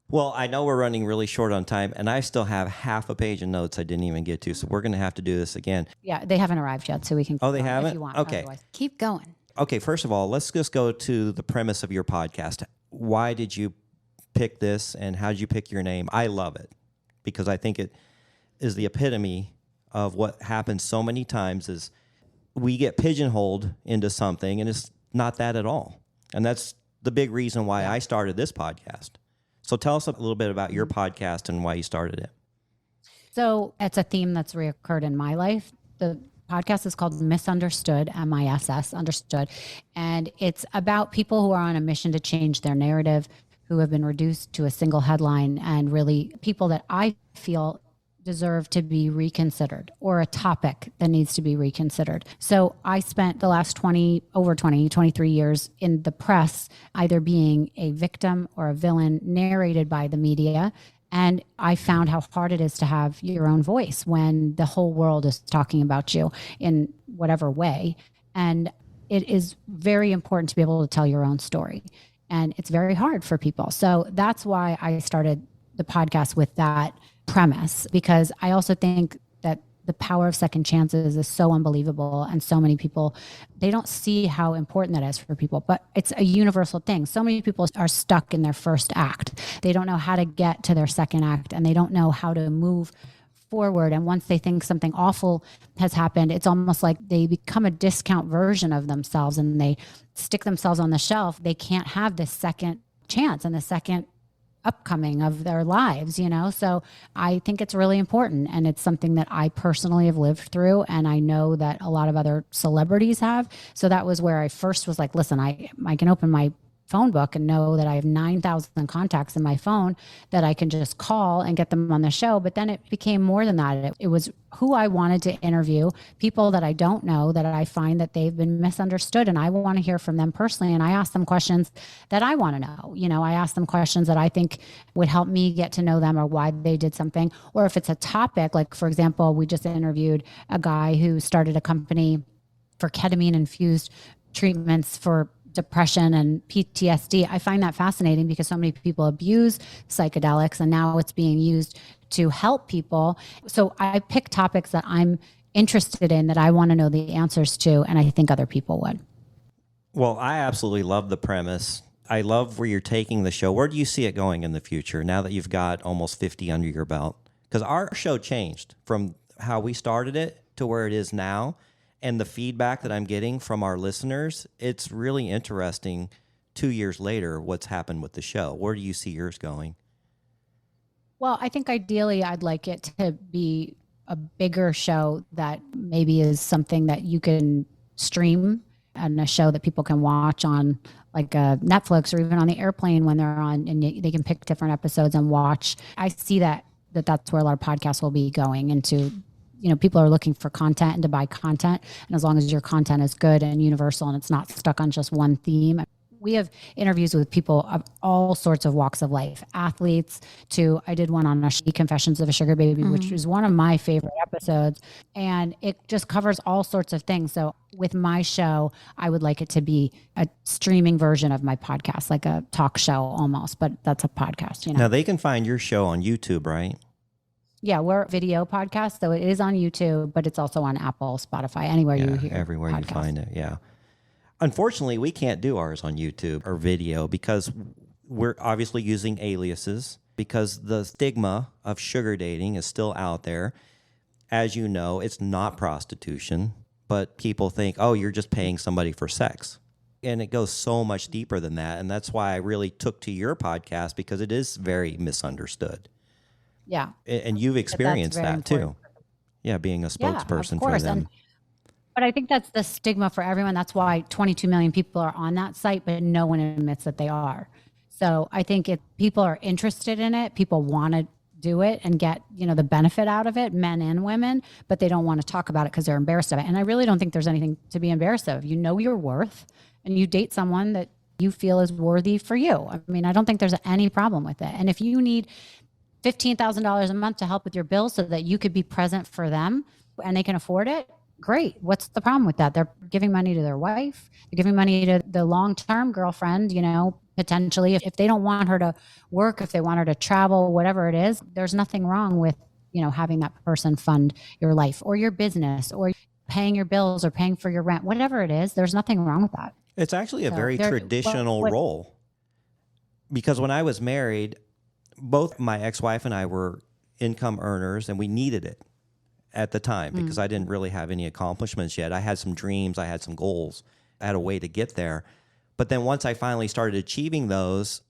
Well, I know we're running really short on time, and I still have half a page of notes I didn't even get to, so we're going to have to do this again. Yeah, they haven't arrived yet, so we can. Oh, they keep going haven't? If you want, Okay. otherwise. Keep going. Okay, first of all, let's just go to the premise of your podcast. Why did you pick this, and how did you pick your name? I love it because I think it is the epitome of what happens so many times is we get pigeonholed into something, and it's not that at all. And that's the big reason why I started this podcast. So tell us a little bit about your podcast and why you started it. So it's a theme that's reoccurred in my life. The podcast is called Misunderstood, MISS, Understood. And it's about people who are on a mission to change their narrative, who have been reduced to a single headline, and really people that I feel deserve to be reconsidered, or a topic that needs to be reconsidered. So I spent the last 23 years in the press, either being a victim or a villain narrated by the media. And I found how hard it is to have your own voice when the whole world is talking about you in whatever way. And it is very important to be able to tell your own story. And it's very hard for people. So that's why I started the podcast with that premise, because I also think that the power of second chances is so unbelievable, and so many people, they don't see how important that is for people, but it's a universal thing. So many people are stuck in their first act. They don't know how to get to their second act, and they don't know how to move forward. And once they think something awful has happened, it's almost like they become a discount version of themselves, and they stick themselves on the shelf. They can't have this second chance and the second upcoming of their lives, So I think it's really important, and it's something that I personally have lived through, and I know that a lot of other celebrities have. So that was where I first was like, listen, I can open my phone book and know that I have 9,000 contacts in my phone that I can just call and get them on the show. But then it became more than that. It was who I wanted to interview, people that I don't know, that I find that they've been misunderstood. And I want to hear from them personally. And I ask them questions that I want to know. You know, I ask them questions that I think would help me get to know them or why they did something. Or if it's a topic, like, for example, we just interviewed a guy who started a company for ketamine infused treatments for depression and PTSD. I find that fascinating because so many people abuse psychedelics and now it's being used to help people. So I pick topics that I'm interested in, that I want to know the answers to, and I think other people would. Well, I absolutely love the premise. I love where you're taking the show. Where do you see it going in the future now that you've got almost 50 under your belt? Because our show changed from how we started it to where it is now. And the feedback that I'm getting from our listeners, it's really interesting 2 years later what's happened with the show. Where do you see yours going? Well, I think ideally I'd like it to be a bigger show that maybe is something that you can stream, and a show that people can watch on like Netflix or even on the airplane when they're on, and they can pick different episodes and watch. I see that's where a lot of podcasts will be going into. You know, people are looking for content and to buy content. And as long as your content is good and universal and it's not stuck on just one theme. We have interviews with people of all sorts of walks of life, athletes to, I did one on Confessions of a Sugar Baby, which is one of my favorite episodes. And it just covers all sorts of things. So with my show, I would like it to be a streaming version of my podcast, like a talk show almost, but that's a podcast, you know. Now they can find your show on YouTube, right? Yeah, we're a video podcast, so it is on YouTube, but it's also on Apple, Spotify, anywhere you hear. Everywhere podcasts. you find it, yeah. Unfortunately, we can't do ours on YouTube or video because we're obviously using aliases, because the stigma of sugar dating is still out there. As you know, it's not prostitution, but people think, oh, you're just paying somebody for sex. And it goes so much deeper than that. And that's why I really took to your podcast, because it is very misunderstood. Yeah. And you've experienced that too. Yeah, being a spokesperson for them. But I think that's the stigma for everyone. That's why 22 million people are on that site, but no one admits that they are. So I think if people are interested in it, people want to do it and get, you know, the benefit out of it, men and women, but they don't want to talk about it because they're embarrassed of it. And I really don't think there's anything to be embarrassed of. You know your worth, and you date someone that you feel is worthy for you. I mean, I don't think there's any problem with it. And if you need $15,000 a month to help with your bills so that you could be present for them and they can afford it, great. What's the problem with that? They're giving money to their wife. They're giving money to the long-term girlfriend, you know, potentially. If they don't want her to work, if they want her to travel, whatever it is, there's nothing wrong with, you know, having that person fund your life or your business or paying your bills or paying for your rent, whatever it is. There's nothing wrong with that. It's actually a very traditional role, because when I was married, both my ex-wife and I were income earners, and we needed it at the time because I didn't really have any accomplishments yet. I had some dreams. I had some goals. I had a way to get there. But then once I finally started achieving those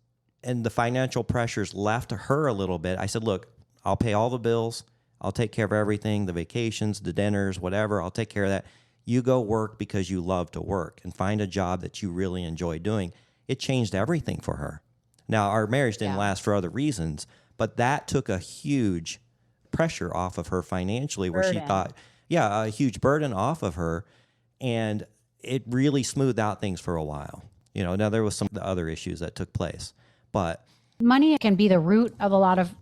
and the financial pressures left her a little bit, I said, look, I'll pay all the bills. I'll take care of everything, the vacations, the dinners, whatever. I'll take care of that. You go work because you love to work and find a job that you really enjoy doing. It changed everything for her. Now, our marriage didn't last for other reasons, but that took a huge pressure off of her financially, where she thought, a huge burden off of her. And it really smoothed out things for a while. You know, now there was some other issues that took place, but money can be the root of a lot of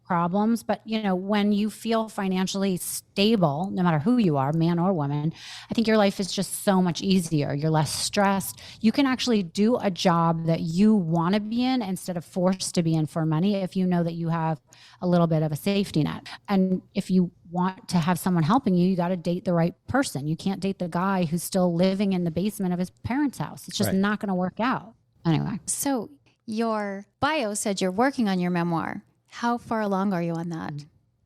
problems. But, you know, when you feel financially stable, no matter who you are, man or woman, I think your life is just so much easier. You're less stressed. You can actually do a job that you want to be in instead of forced to be in for money if you know that you have a little bit of a safety net. And if you want to have someone helping you, you got to date the right person. You can't date the guy who's still living in the basement of his parents' house. It's just not going to work out. Anyway. So your bio said you're working on your memoir. How far along are you on that?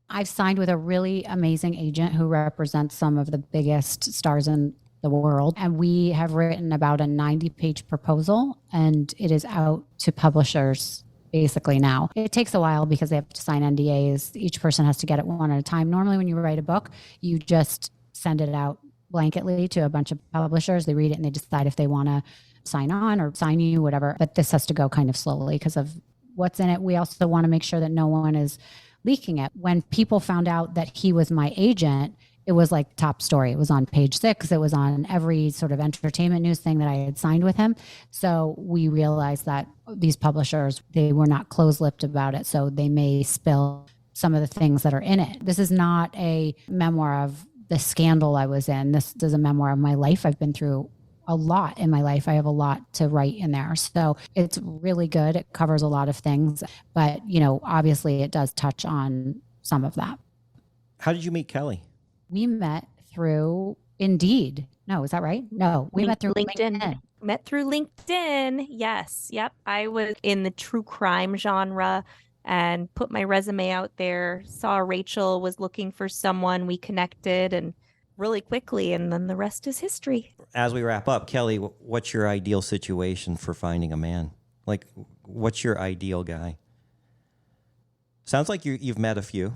I've signed with a really amazing agent who represents some of the biggest stars in the world. And we have written about a 90-page proposal, and it is out to publishers basically now. It takes a while because they have to sign NDAs. Each person has to get it one at a time. Normally, when you write a book, you just send it out blanketly to a bunch of publishers. They read it and they decide if they want to sign on or sign you, whatever. But this has to go kind of slowly because of what's in it. We also want to make sure that no one is leaking it. When people found out that he was my agent, it was like top story. It was on page 6. It was on every sort of entertainment news thing that I had signed with him. So we realized that these publishers, they were not close-lipped about it. So they may spill some of the things that are in it. This is not a memoir of the scandal I was in. This is a memoir of my life. I've been through a lot in my life. I have a lot to write in there. So it's really good. It covers a lot of things, but obviously it does touch on some of that. How did you meet Kelli? We met through Indeed. No, is that right? No, we met through LinkedIn. Met through LinkedIn. Yes. Yep. I was in the true crime genre and put my resume out there. Saw Rachel was looking for someone. We connected and really quickly, and then the rest is history. As we wrap up, Kelli, what's your ideal situation for finding a man? Like, what's your ideal guy? Sounds like you've met a few.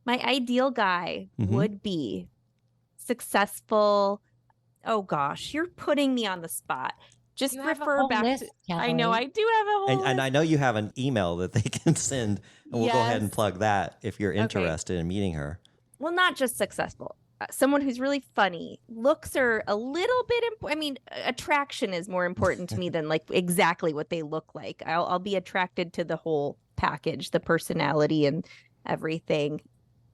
My ideal guy would be successful. Oh gosh, you're putting me on the spot. Just You have a refer whole back list, to. I know I do have a whole And list. I know you have an email that they can send, and we'll go ahead and Yes. plug that if you're Okay. interested in meeting her. Well, not just successful. Someone who's really funny. Looks are a little bit important. I mean, attraction is more important to me than like exactly what they look like. I'll be attracted to the whole package, the personality and everything.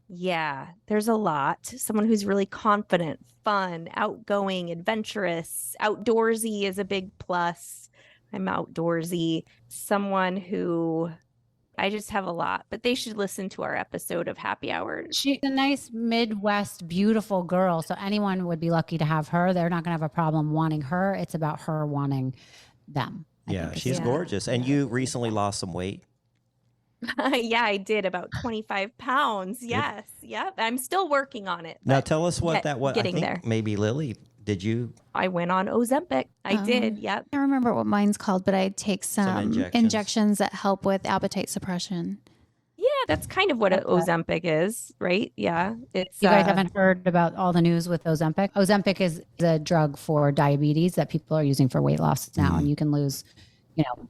Yeah, there's a lot. Someone who's really confident, fun, outgoing, adventurous, outdoorsy is a big plus. I'm outdoorsy. Someone who I just have a lot, but they should listen to our episode of Happy Hour. She's a nice Midwest, beautiful girl. So anyone would be lucky to have her. They're not going to have a problem wanting her. It's about her wanting them. I Yeah, think she's Yeah. gorgeous. And you recently lost some weight. Yeah, I did about 25 pounds. Yes. Yep. I'm still working on it. Now but tell us what that was. I getting think there. maybe Lily, did you? I went on Ozempic. I did. Yep. I don't remember what mine's called, but I take some injections. injections that help with appetite suppression. Yeah, that's kind of what Ozempic is, right? Yeah. It's You guys haven't heard about all the news with Ozempic? Ozempic is a drug for diabetes that people are using for weight loss now, and you can lose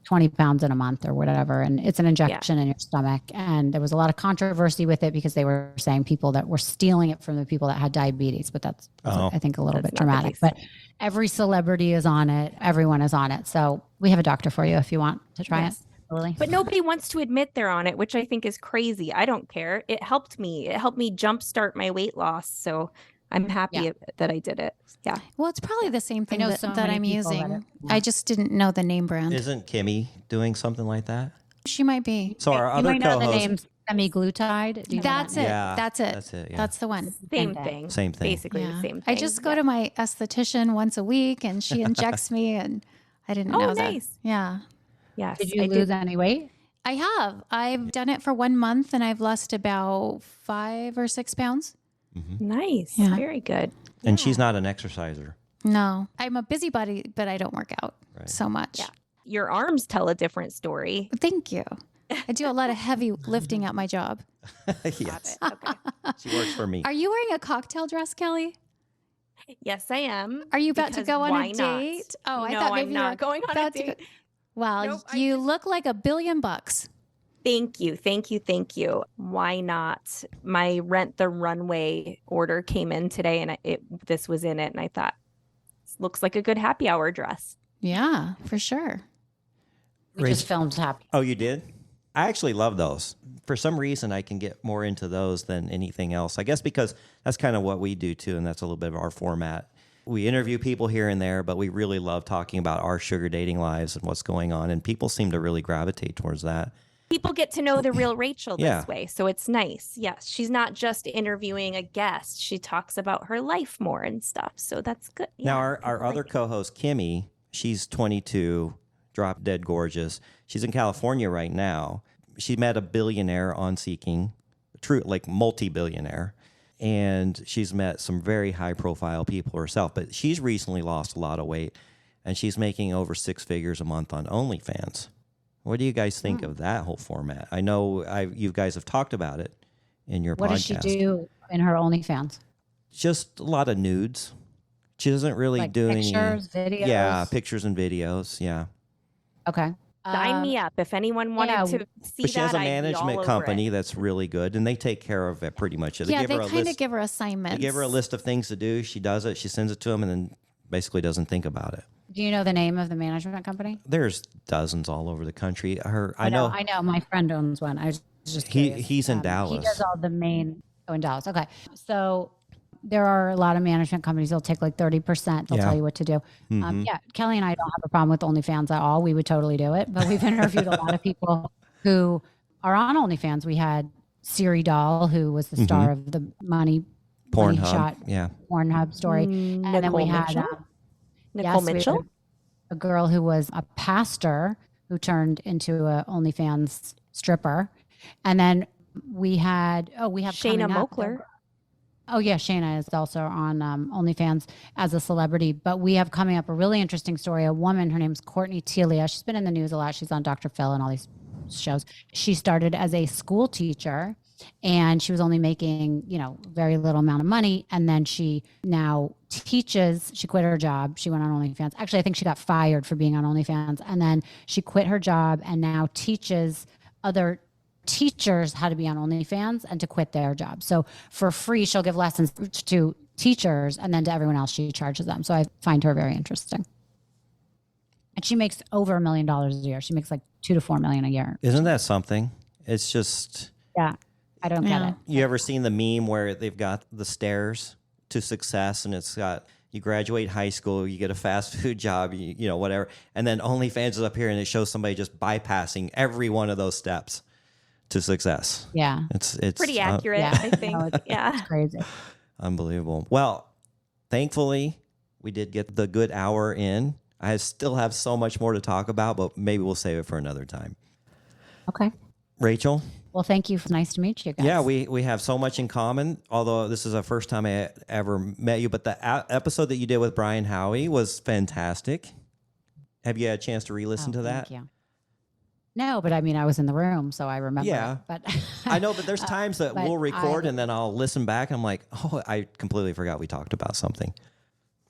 20 pounds in a month or whatever. And it's an injection in your stomach. And there was a lot of controversy with it because they were saying people that were stealing it from the people that had diabetes, but that's, I think, a little That's bit not the dramatic. case. But every celebrity is on it. Everyone is on it. So we have a doctor for you if you want to try Yes. it. Lily. But nobody wants to admit they're on it, which I think is crazy. I don't care. It helped me. It helped me jumpstart my weight loss. So I'm happy that I did it. Yeah. Well, it's probably the same thing know that, so that many I'm people that using. yeah. I just didn't know the name brand. Isn't Kimmy doing something like that? She might be. So our You other might know the co-host, name semiglutide. Do you know That's that it. name? Yeah, That's it. that's it, yeah. That's the one. Same thing. thing. Same thing. Basically the Yeah. same thing. I just go to my esthetician once a week and she injects me, and I didn't know that. nice. Yeah. Yes. Did you I lose any weight? I have. I've done it for 1 month and I've lost about 5 or 6 pounds. Nice. Yeah. Very good. And she's not an exerciser. No, I'm a busybody, but I don't work out Right. so much. Yeah. Your arms tell a different story. Thank you. I do a lot of heavy lifting at my job. Yes, Okay. she works for me. Are you wearing a cocktail dress, Kelly? Yes, I am. Are you about to because go on why a not? date? Oh, I No, thought I'm maybe you not were going on a about to go- date. Well, Nope, I you just- look like $1 billion. Thank you. Thank you. Thank you. Why not? My Rent the Runway order came in today and this was in it. And I thought, this looks like a good happy hour dress. Yeah, for sure. We just filmed Happy. Oh, you did? I actually love those. For some reason, I can get more into those than anything else. I guess because that's kind of what we do too, and that's a little bit of our format. We interview people here and there, but we really love talking about our sugar dating lives and what's going on, and people seem to really gravitate towards that. People get to know the real Rachel this Yeah. way. So it's nice. Yes. She's not just interviewing a guest. She talks about her life more and stuff. So that's good. Now, Yeah, our people other like it. co-host, Kimmy, she's 22, drop dead gorgeous. She's in California right now. She met a billionaire on Seeking, true, like multi-billionaire, and she's met some very high-profile people herself. But she's recently lost a lot of weight, and she's making over 6 figures a month on OnlyFans. What do you guys think of that whole format? I know you guys have talked about it in your What podcast. does she do in her OnlyFans? Just a lot of nudes. She doesn't really Like do pictures, any. videos? Yeah, pictures and videos. Yeah. Okay. Sign me up if anyone wanted yeah, to see But she has that. a I'd be all management over company it. that's really good, and they take care of it pretty much. Yeah, give they her a kind of list. give her They assignments. give her a list of things to do. She does it. She sends it to them, and then basically doesn't think about it. Do you know the name of the management company? There's dozens all over the country. I know. My friend owns one. I was just curious. He's in He Dallas. does all the main. Oh, in Dallas. Okay. So there are a lot of management companies. They'll take like 30%. They'll Yeah. tell you what to do. Yeah. Kelly and I don't have a problem with OnlyFans at all. We would totally do it. But we've interviewed a lot of people who are on OnlyFans. We had Siri Doll, who was the star of the money Pornhub. shot Yeah. Pornhub story. And then we had Nicole we had Mitchell. a girl who was a pastor who turned into a OnlyFans stripper. And then we have Shayna coming up- Moakler. Oh yeah, Shayna is also on OnlyFans as a celebrity. But we have coming up a really interesting story. A woman, her name's Courtney Telia. She's been in the news a lot. She's on Dr. Phil and all these shows. She started as a school teacher, and she was only making very little amount of money. And then she now teaches. She quit her job. She went on OnlyFans. Actually, I think she got fired for being on OnlyFans, and then she quit her job and now teaches other teachers how to be on OnlyFans and to quit their job. So for free, she'll give lessons to teachers, and then to everyone else, she charges them. So I find her very interesting. And she makes over $1 million a year. She makes like $2 to $4 million a year. Isn't that something? It's just. Yeah, I don't get it. You ever seen the meme where they've got the stairs to success, and it's got you graduate high school, you get a fast food job, you know, whatever, and then OnlyFans is up here, and it shows somebody just bypassing every one of those steps to success. Yeah, it's Pretty accurate, yeah. I think. No, Yeah. it's crazy. Unbelievable. Well, thankfully, we did get the good hour in. I still have so much more to talk about, but maybe we'll save it for another time. Okay. Rachel? Well, thank you. Nice to meet you guys. Yeah, we have so much in common, although this is the first time I ever met you. But the episode that you did with Brian Howie was fantastic. Have you had a chance to re-listen to that? Thank you. No, but I mean, I was in the room, so I remember. Yeah. It, but I know, but there's times that but we'll record and then I'll listen back. And I'm like, oh, I completely forgot we talked about something.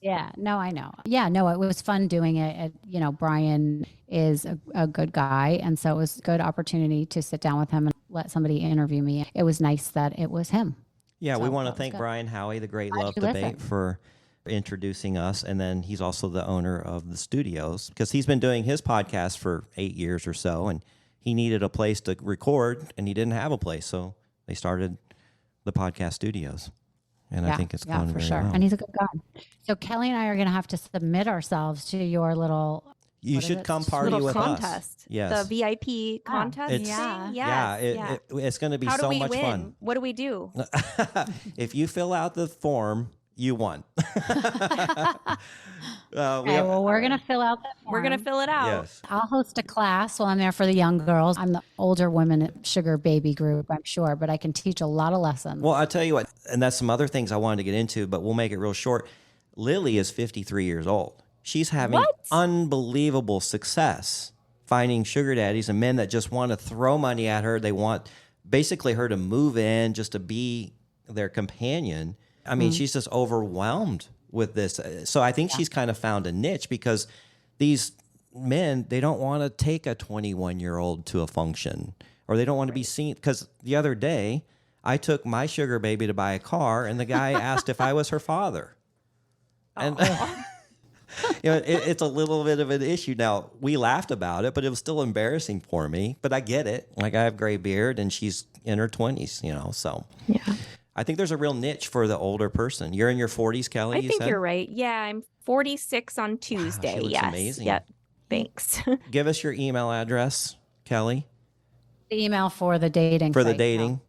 Yeah, no, I know. Yeah, no, it was fun doing it. Brian is a good guy. And so it was a good opportunity to sit down with him and let somebody interview me. It was nice that it was him. Yeah, So we want to that was thank good. Brian Howie, the Great Glad Love you Debate, listened. for introducing us. And then he's also the owner of the studios, because he's been doing his podcast for 8 years or so. And he needed a place to record, and he didn't have a place. So they started the podcast studios. And I think it's going for very sure. well. And he's a good guy. So Kelly and I are going to have to submit ourselves to your little. You what is should it? come party Little with us. contest. Yes. The VIP contest It's- thing? Yeah, Yes. it's going to be How do so we much win? fun. What do we do? If you fill out the form, you won. Okay, well, we're going to fill out that We're going to form. fill it out. Yes. I'll host a class while I'm there for the young girls. I'm the older women at Sugar Baby group, I'm sure, but I can teach a lot of lessons. Well, I'll tell you what, and that's some other things I wanted to get into, but we'll make it real short. Lily is 53 years old. She's having What? unbelievable success finding sugar daddies and men that just want to throw money at her. They want basically her to move in just to be their companion. I mean, she's just overwhelmed with this. So I think she's kind of found a niche, because these men, they don't want to take a 21-year-old to a function, or they don't want to be seen. Because the other day, I took my sugar baby to buy a car, and the guy asked if I was her father. And it's a little bit of an issue. Now, we laughed about it, but it was still embarrassing for me. But I get it. Like, I have gray beard, and she's in her 20s, so. Yeah. I think there's a real niche for the older person. You're in your 40s, Kelly, I you think said? you're right. Yeah, I'm 46 on Tuesday. looks Yes. amazing. Yep. Thanks. Give us your email address, Kelly, The email for the dating. for the site. dating.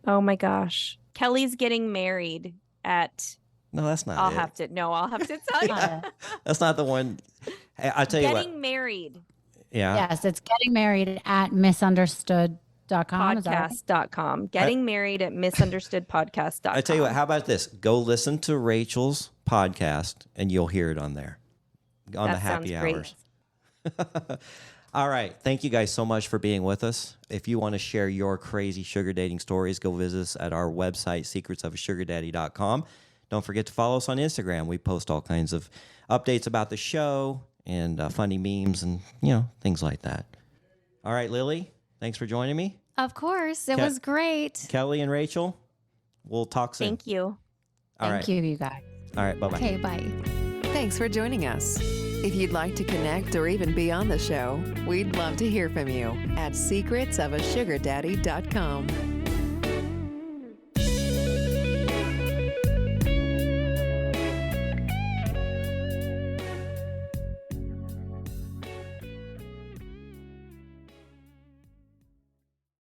Oh my gosh. Kelly's getting married at No, that's not I'll it. have to tell you. Not it. That's not the one. Hey, I'll tell you what. Getting married Yeah. Yes, it's getting married at misunderstood.com. Is that right? podcast.com. Getting married at misunderstoodpodcast.com. I tell you what, how about this? Go listen to Rachel's podcast, and you'll hear it on there, on the That happy sounds great. hours. All right. Thank you guys so much for being with us. If you want to share your crazy sugar dating stories, go visit us at our website, secretsofasugardaddy.com. don't forget to follow us on Instagram. We post all kinds of updates about the show and funny memes and, things like that. All right, Lily, thanks for joining me. Of course. It was great. Kelly and Rachel, we'll talk soon. Thank you. All Thank you, you guys. All right, bye-bye. Okay, bye. Thanks for joining us. If you'd like to connect or even be on the show, we'd love to hear from you at secretsofasugardaddy.com.